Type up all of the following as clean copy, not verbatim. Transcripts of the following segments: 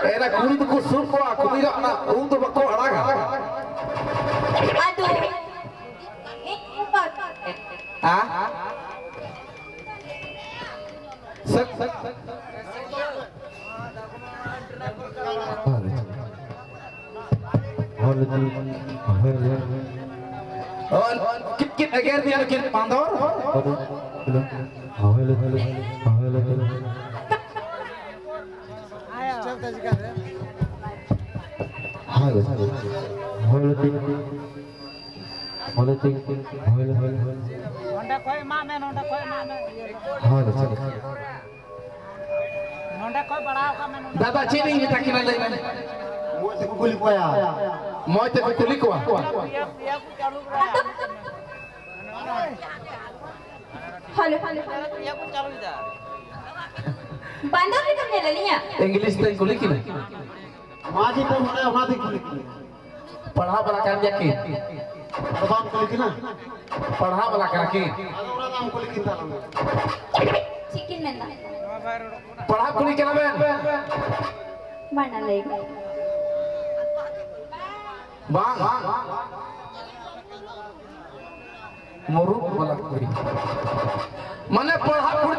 Era kuri tu kusuk ko aku tidak anak untuk bako anak. Aduh. Ah? Sek. Oh, kit agar dia kit mandor. Dada cini ini tak kena lagi. Mau te kuli ko. Halo. Bandar ni kami lalinya. English te kuli ki. माजी पे होने हमारी कुली पढ़ा वाला कर जाके प्रधान कुली की ना पढ़ा वाला करके अदौरा नाम कुली की था Chicken menda. पढ़ा कुली के नाम Mana lagi? bang मुरुक वाला कुली मने पढ़ा कुली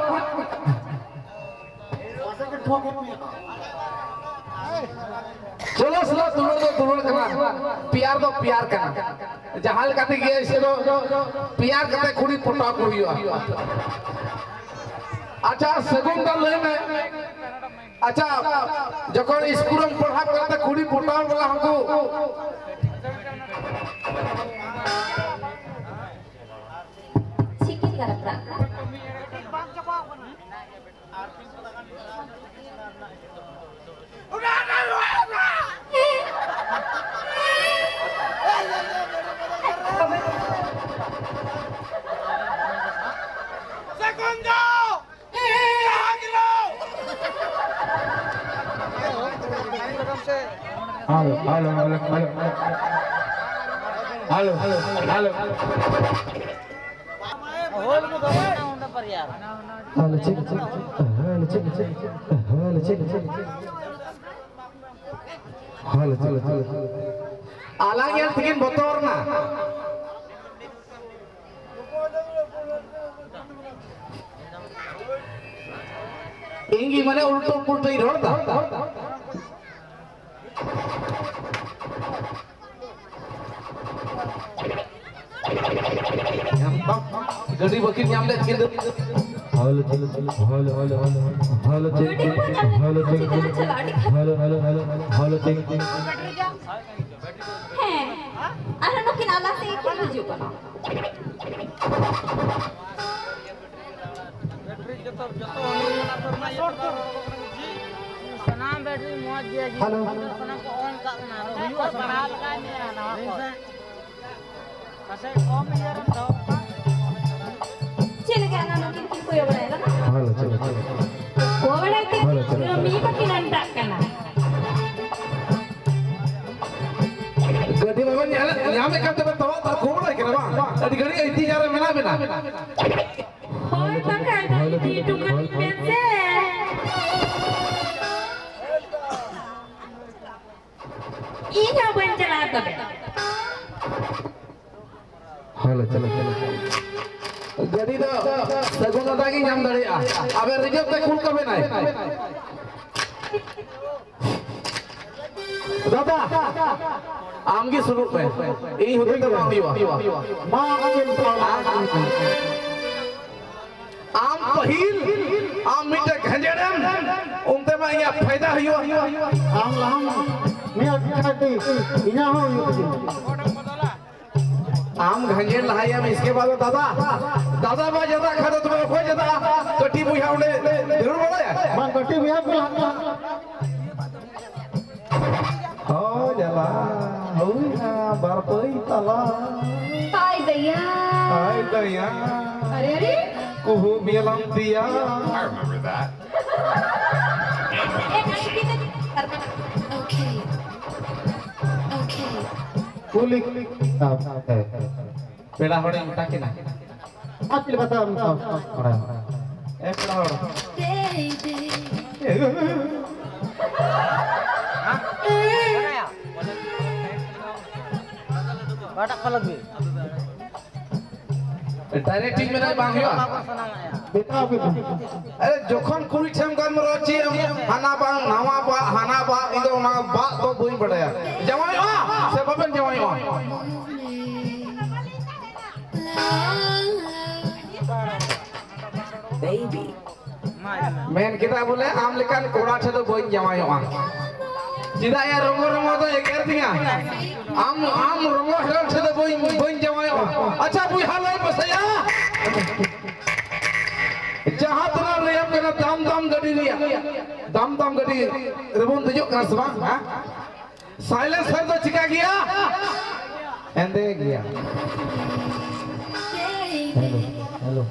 ऐसे के ठोक में चलो चलो दुलड़ करना प्यार करना जहां कहते गए ऐसे तो प्यार करते खुड़ी पोटा कुड़ी अच्छा सगुन का ले में अच्छा जब स्कूल में पढ़ा करते खुड़ी पोटा वाला हमको Chicken garap. Halo. Alang yang bikin motor na. Ini gimana ulto iror dah. Jadi bukit nyamlet gitu. Halo. Heh. Ano no kinala sa ikot juga. सनाम बैटरी मौज दिया जी सनाम को ऑन करना हुआ बढ़ा लगाने आना कैसे कम यार तो Sila kaya ano no kin kuya wala na. Halo. Wala kin mi pakinanta kana. गड्डी में यहाँ में करते हैं तवा तार खोल रहा है क्या ना अभी गड्डी इतनी ज़्यादा मिला Hoy baka dito ka pense. Iya bencana tu. Halo. गड्डी तो सगुन लगा के जाम दड़े अब रिजर्व तक खुल कभी नहीं दादा आमगी स्वरूप है यही होते तो मां आगे आम पहिल आम मीठे घंजेड़म उनते में ये फायदा हुआ हम मैं खाती इना हो आम घंजेड़ लहाया में इसके बाद दादा बा ज्यादा खाता तुम्हें खोज ज्यादा कटी बुझा उन्हें जरूर बोला है मां कटी बिया पे हो जला हो बार पई तला Hai daya. Hi Daya Are. कुहू बेलम दिया I remember that. Okay. कुली पेड़ा होने उठा के ना आपके बता ए पेड़ा होड़ा Baby. Batak pa lagi. Direct team में नहीं बांग हुआ Apa senang ya? बताओ कि अरे जोखन कुड़ी छम कर मरोची हना बांग नावा बा हना बा इधर ना बा तो बुई पड़या जवाई आ से बबन जवाई आ मेन kita बोले आम लेकान कोड़ा छे तो बुई जवाई आ जिदा या रंगो रंगो तो एक दिया आम रंगो हेरल छे तो बुई जवाई आ अच्छा बुई हालै बसया जहां तना रेम कना दाम गडी लिया दाम गडी रेबुन दजो कना सबा हां साइलेंसर तो चिका गया एंदे गया hello hello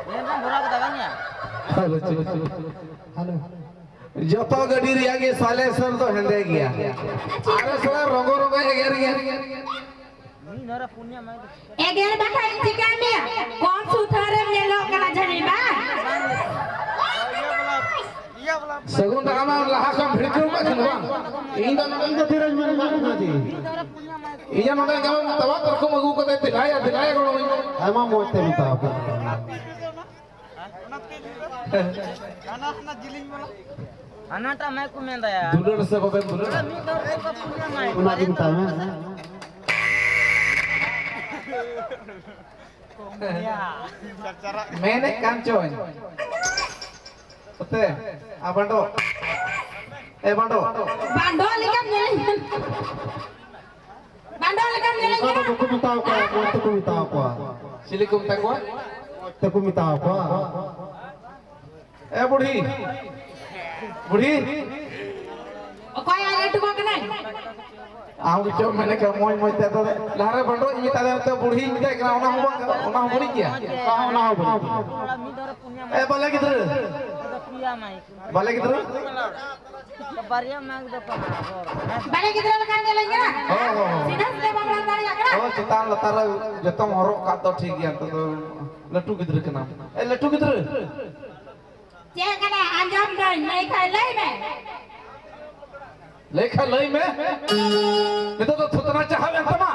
Ini kan borak dagannya. Hello hello जतो गडी रिया के साइलेंसर तो एंदे गया अरे साला रंगो रंगो एगर गया Ini nara punya main. एगेर बैठा इंची कांडिया कौन सुथारे में लोग कना झड़ी बा Iya belum. सगुन दामा लहा कम भिड़कू का खनवा इंदा इधर धीरज में ना जी Nara punya main. इया नंगे गम तवा तरको मगु को दिलाया गलो एमा मोते बताओ Anak na jiling bola. Anak ta main ku menda ya. दुलर से Baban दुलर Ini nara ka punya main. उना दिन बताओ Ya. मैंने कांचोन ओते आ बंडो ए बंडो बांडो लेकर मिलेंगे तो को बताओ क्या मोते को बताओ क्या सिलिकुम तकवा तो को बताओ क्या ए बुढ़ी बुढ़ी कोई आने टुको के नहीं आउ जो मैंने कहा मोय ते तो लहरे बंडो इमिता दे तो बुढ़ी इमिता कना ओना बुढ़ी किया कहां ना हो Bola mi nara punya main. ए बले किधर Ada punya main. बले किधर Kabarnya main depan. बड़े किधर लगा चलेंगे ना हो सीधा सीधा बाबा तारी आकड़ा ओ चितान लतार जतम हरो का तो ठीक गया तो लट्टू किधर के नाम ए लट्टू किधर जे कना अंजाम दे नहीं खाई ले में लेखा लई में नहीं तो थुतना चाहवे तमा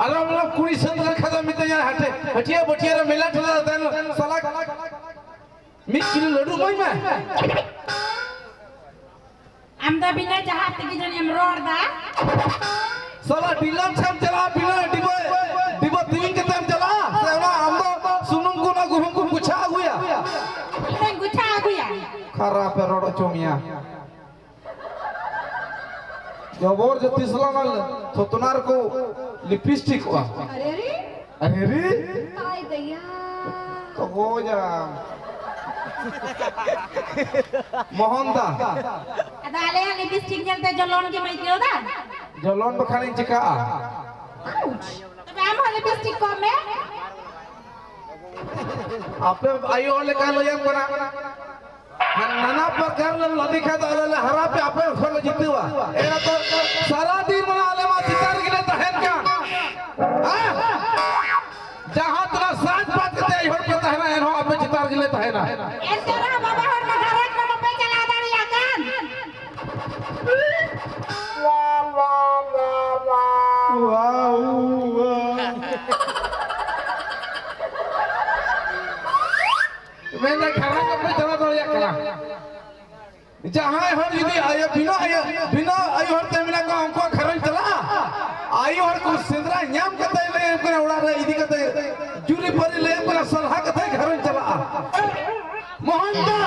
अरे मतलब कुड़ी संग रखा था मिते यार हटिया बटिया रे मेला ठला देन साला मिक्स किलो लड्डू मई में हम तो बिना चाहत की जन हम रोड दा साला डिलम छम चला बिना डिबो तीन के टाइम चला सेवा हम तो सुनुम को ना गुहम को पूछा हुआ इधर गुच्छा गुया खरा पे रोड चोमिया जबर जो तिसला माल थोतनार को लिपस्टिक हुआ अरे अरे हाय दैया तो हो जा मोहनदा अदाले लिपस्टिक जलते जलोन के मैं क्यों दा जलोन बखानी चिका तब हम लिपस्टिक को में आपे आयो ले का लो यम बना नाना प्रकार लदी खा दाले हरा पे आपे फल जितवा एरा तो सारा दिन बना ले मा चितार गिले तहन का हां जहां तरा साथ बात करते आई होड़ पता है ना एनो आपे चितार गिले तहना ऐसे रहा बाबा हर मगरज में पे चला दाड़ी आकान मैंने खाना कब चला तो या करा जहां हो यदि आयो बिना आयो हर तेमिना को हमको खरन चला आयो हर को सिंदरा न्याम कते ले को उड़ा रे इदी कते जूरी परी ले को सलहा कते खरन चला मोहनदा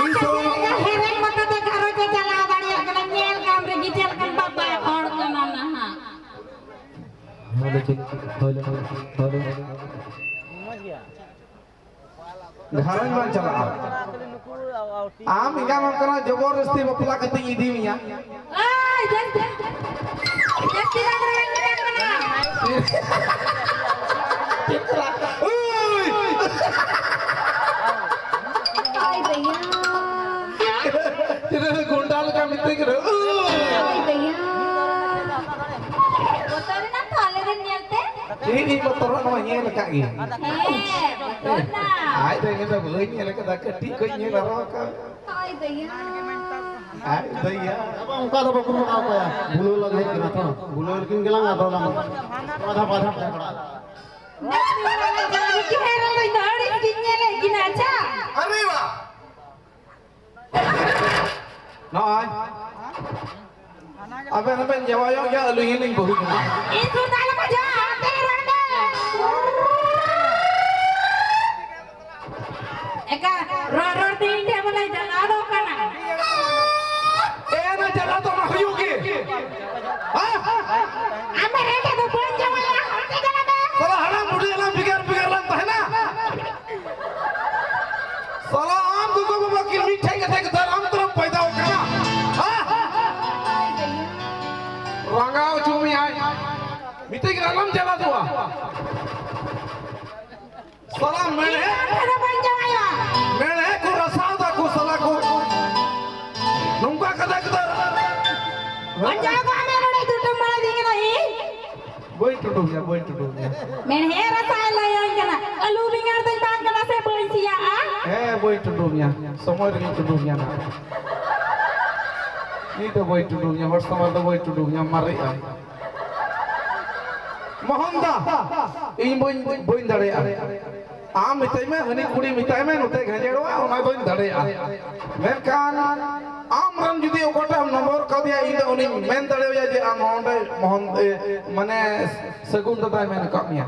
इन तो हेरन मत तो घर के चला दाड़ी आकान मेल काम रे गिचल कन बाबा और को ना ना हेलो हेलो Mas ya. घरन बन चला Kali nuku awti. आम इगा मन करा जबरदस्ती बपला कते इदी मिया ay dan tidak ay दैया तेरे गुंडाल का मित्र के ay दैया बोतल ना थाले दिन नियलते ini motor no nyel ka gi botol ना ai de ne ba beuy nyel ka da ka ti ko nyel ra ka ay Ay daya. Apa ongka do baku mata ko ya? Bulol lagi kena to. Bulol kin gelang ado lang. Padha kena. Nanti heran lo itu hari gini lagi naca. Arriba. Nói. Apa ben jawa yo ya lu ini bohu. Itu dalam aja, teran deh. Eka, ror tinggi mulai jalan kana. Na jala to na huyu ki. Ha? Ame reke to pun jawa ya, hati kana be. Salah haram budi alam bigar lang tahe na. Salah am ko baba ki mithai ka thai ka am taraf paida ho kana. Ha? Rangao chumi ai. Mithai ka alam jala to. Salah mene. Ada pun jawa ya. Mene ko rasao da ko salah ko. Nungka kada kada. Jago ame rode tutu malah dingin lagi. Boy tuduhnya. Men hera salah yang kana. Alu bingar tuh bang kana se boy sia ah. Boy tuduhnya. Semua dengan tuduhnya na. Ini tuh boy tuduhnya. Bersama tuh boy tuduhnya mari ay. Mohonda. Ini boy dari ay. Am mitai me, ini kuri mitai me, nutai gajeru ay. Unai boy dari ay. Merkan. Am judi okota nomor kadiya ini uni men dari ay je am mohon mana segun datai men kaknya.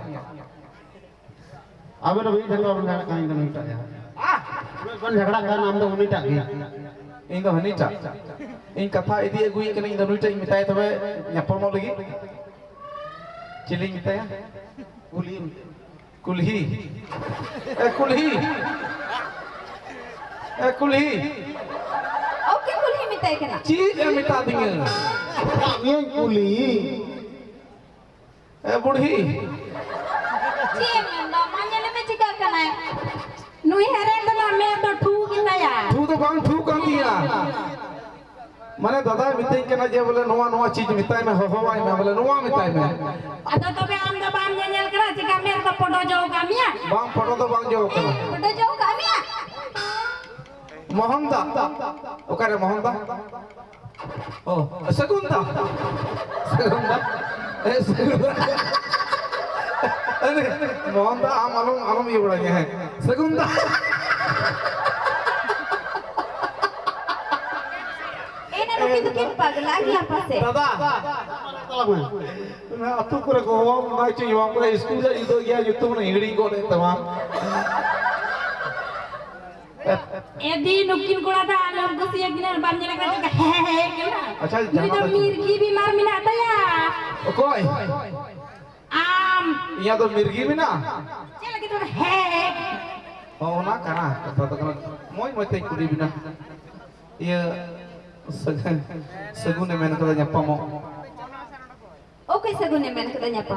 Abe do bhi jagla bana kain do nita ya. Kon झगड़ा करना हम तो उन्हीं टाकी इन तो हनी चा इन कथा इदी अगुई कने इन दोनों टाइम मिताय तबे न्यापर मो लगी chilli मिताय कुलही Oke boleh minta kena. चीज मिटा देंगे ये कुली बुढ़ी Ciem yang namanya lebih cika kena. Nui heren tu nama tu thu kita ya. तू तो बांग तू कर दिया माने दादा मिताय कना जे बोले नोवा चीज मिताय में होवाई में बोले नोवा मिताय में Atau tapi am tu bam nyel kena cika mer tu podo jauh kami ya. बांग फोटो तो बांग जो कना Podo jauh kami ya. मोहनदा ओकरे मोहनदा ओ सगुंदा अरे मोहनदा आलम ये बड़ा है सगुंदा Ini nuki tu kin pag lagi apa sih? दादा मैं अतु करे को मैं चाहिए वहां पर स्कूल जा इधर गया युद्ध में इंगड़ी को दे तमाम Edi nukin kula dah alam kusi yang kena bam nyela kena hehehe kena. अच्छा Itu जाना mirgi bimar minata ya. कोई Am. यहाँ तो मिर्गी भी ना Cila gitu hehehe. Oh ना करना कथा तो करना मोई ते कुड़ी भी ना ये सगुन ने मैंने कहा nyapa mo Oke segune men katanya apa?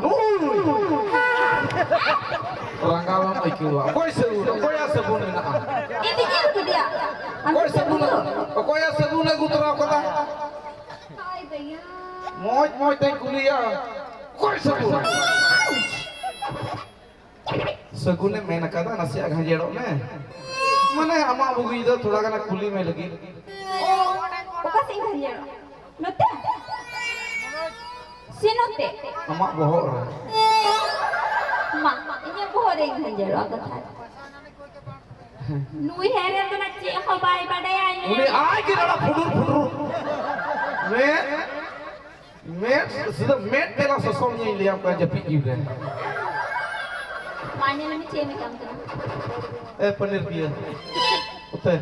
orang kawan IQ koi ya segun na Ini itu dia. koi ya segun gutra kota Hai भैया. moy te kuliya koi segun ने मैंने कहा नसी आगे जेड़ो में मने अमा बुगी इधर थोड़ा गाना कुली में लगी Oka sing kaya. Note. Sinote. अमा बहुत Ma, ini bohong yang kaya agak thar. Nui heren tu nak cik kau bayi pada yang उन्हें आए कि लड़ा फुडुर मैं सीधा मैं तेरा ससुर नहीं लिया आपका जब पीकी हुए Maknya lebih cik ni kamu kena. Paneer पिया उतर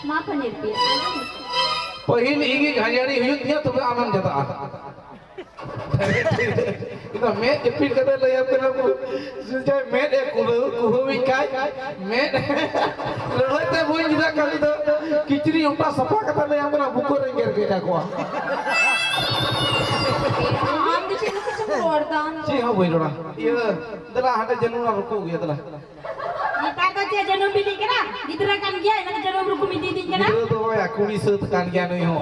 Ma paneer pia. पहिल इगी घायारी हुई थी तो मैं आनंद जता इतना मैं जपिट करते ले अब ना को सुझे मैं एक कुहुवी काय मैं लड़ते बोई जिदा करी तो किचरी उल्टा सफा करते ले अब ना बुको रेंगर के को Am di sini kecemplor dan. जी हां बोई लोड़ा ये दला हटे जनुना रुको गया दला Kita tu cik jangan pilih kena. Diterakan dia, nak jangan berkumiti tinggal. itu तो या कुड़ी से कान गया नहीं हो